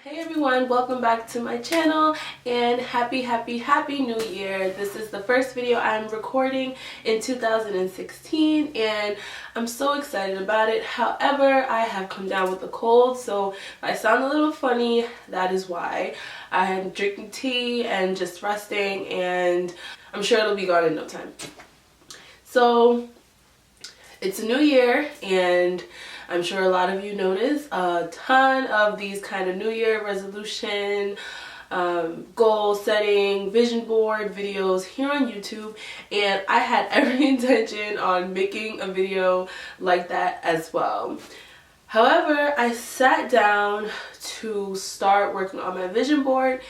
Hey everyone, welcome back to my channel and happy new year. This is the first video I'm recording in 2016 and I'm so excited about it. However, I have come down with a cold, so if I sound a little funny, that is why. I'm drinking tea and just resting, and I'm sure it'll be gone in no time. So it's a new year, and I'm sure a lot of you notice a ton of these kind of New Year resolution, goal setting, vision board videos here on YouTube, and I had every intention on making a video like that as well. However, I sat down to start working on my vision board,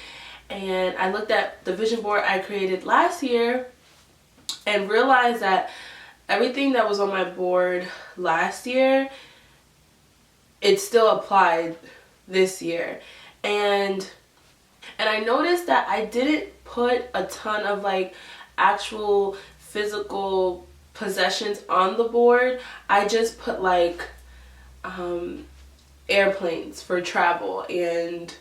and I looked at the vision board I created last year and realized that everything that was on my board last year, it still applied this year. And I noticed that I didn't put a ton of like actual physical possessions on the board. I just put like airplanes for travel, and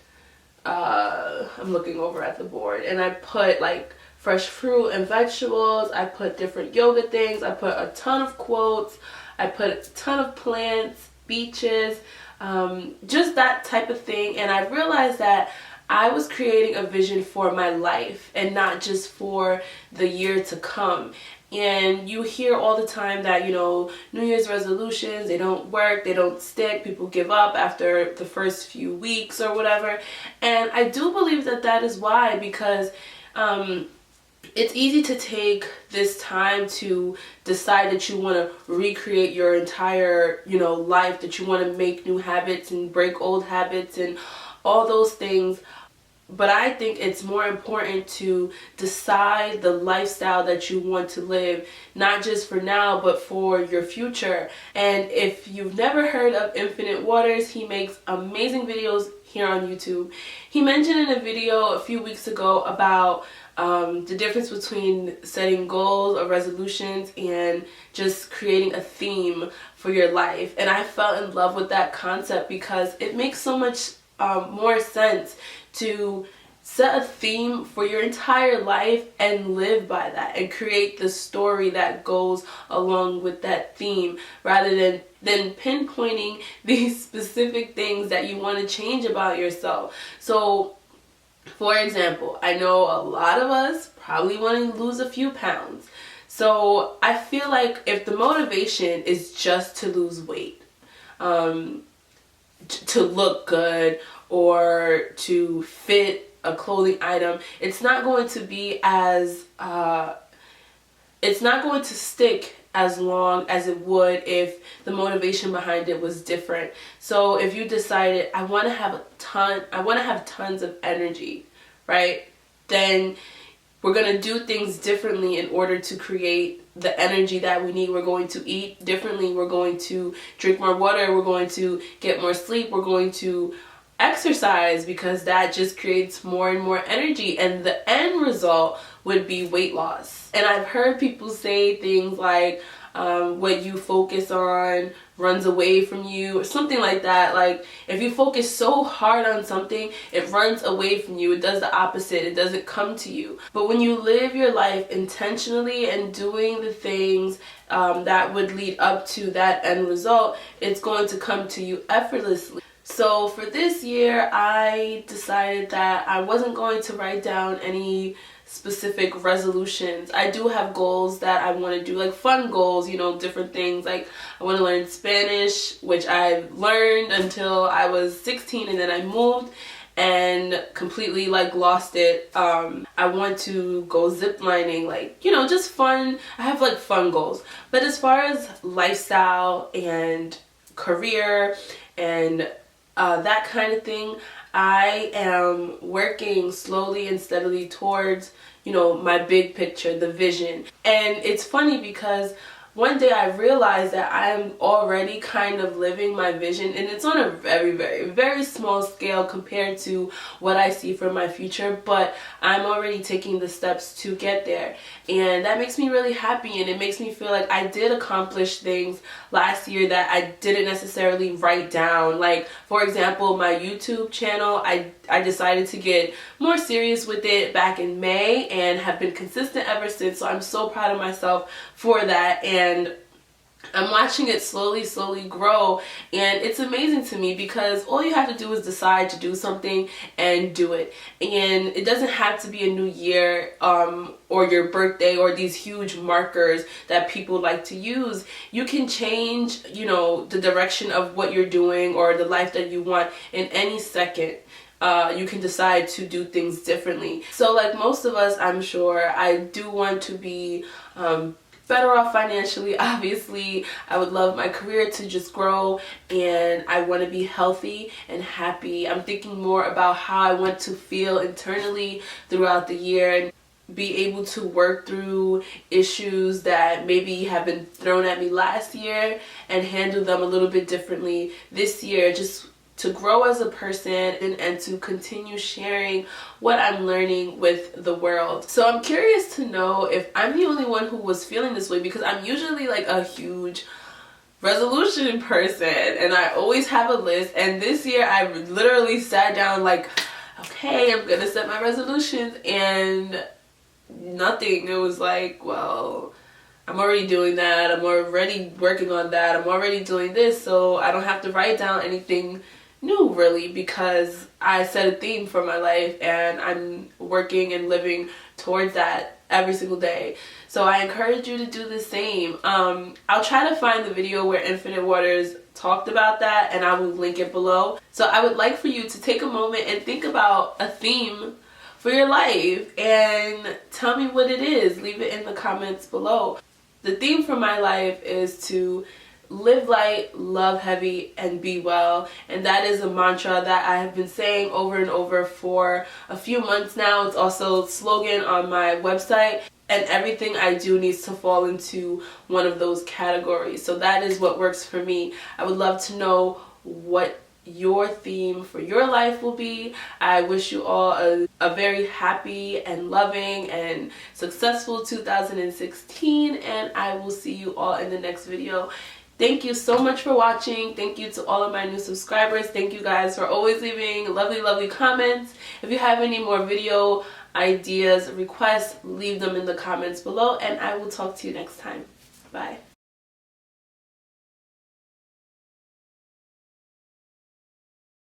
I'm looking over at the board, and I put like fresh fruit and vegetables. I put different yoga things. I put a ton of quotes. I put a ton of plants, beaches, just that type of thing. And I realized that I was creating a vision for my life and not just for the year to come. And you hear all the time that, you know, New Year's resolutions, they don't work, they don't stick, people give up after the first few weeks or whatever. And I do believe that that is why, because it's easy to take this time to decide that you want to recreate your entire, life, that you want to make new habits and break old habits and all those things. But I think it's more important to decide the lifestyle that you want to live, not just for now, but for your future. And if you've never heard of Infinite Waters, he makes amazing videos here on YouTube. He mentioned in a video a few weeks ago about the difference between setting goals or resolutions and just creating a theme for your life. And I fell in love with that concept because it makes so much more sense to set a theme for your entire life and live by that and create the story that goes along with that theme, rather than pinpointing these specific things that you want to change about yourself. So for example, I know a lot of us probably want to lose a few pounds. So I feel like if the motivation is just to lose weight, to look good, or to fit a clothing item, it's not going to be as, it's not going to stick as long as it would if the motivation behind it was different. So if you decided, I want to have tons of energy, right? Then we're going to do things differently in order to create the energy that we need. We're going to eat differently. We're going to drink more water. We're going to get more sleep. We're going to exercise, because that just creates more and more energy, and the end result would be weight loss. And I've heard people say things like what you focus on runs away from you, or something like that. Like if you focus so hard on something, it runs away from you. It does the opposite. It doesn't come to you. But when you live your life intentionally and doing the things that would lead up to that end result, it's going to come to you effortlessly. So for this year, I decided that I wasn't going to write down any specific resolutions. I do have goals that I want to do, like fun goals, different things. Like I want to learn Spanish, which I learned until I was 16, and then I moved and completely lost it. I want to go ziplining, just fun. I have fun goals. But as far as lifestyle and career and that kind of thing, I am working slowly and steadily towards, my big picture, the vision. And it's funny because one day I realized that I'm already kind of living my vision, and it's on a very, very, very small scale compared to what I see for my future, but I'm already taking the steps to get there, and that makes me really happy, and it makes me feel like I did accomplish things last year that I didn't necessarily write down. Like, for example, my YouTube channel, I decided to get more serious with it back in May and have been consistent ever since, so I'm so proud of myself for that. And I'm watching it slowly grow, and it's amazing to me because all you have to do is decide to do something and do it. And it doesn't have to be a new year or your birthday or these huge markers that people like to use. You can change, you know, the direction of what you're doing or the life that you want in any second. You can decide to do things differently. So like most of us, I'm sure, I do want to be better off financially. Obviously, I would love my career to just grow, and I want to be healthy and happy. I'm thinking more about how I want to feel internally throughout the year and be able to work through issues that maybe have been thrown at me last year and handle them a little bit differently this year, just to grow as a person and to continue sharing what I'm learning with the world. So I'm curious to know if I'm the only one who was feeling this way, because I'm usually like a huge resolution person and I always have a list, and this year I literally sat down like, okay, I'm gonna set my resolutions, and nothing. It was like, well, I'm already doing that, I'm already working on that, I'm already doing this, so I don't have to write down anything new really, because I set a theme for my life and I'm working and living towards that every single day. So I encourage you to do the same. I'll try to find the video where Infinite Waters talked about that, and I will link it below. So I would like for you to take a moment and think about a theme for your life and tell me what it is. Leave it in the comments below. The theme for my life is to live light, love heavy, and be well. And that is a mantra that I have been saying over and over for a few months now. It's also a slogan on my website, and everything I do needs to fall into one of those categories. So that is what works for me. I would love to know what your theme for your life will be. I wish you all a very happy and loving and successful 2016, and I will see you all in the next video. Thank you so much for watching. Thank you to all of my new subscribers. Thank you guys for always leaving lovely comments. If you have any more video ideas, requests, leave them in the comments below, and I will talk to you next time. Bye.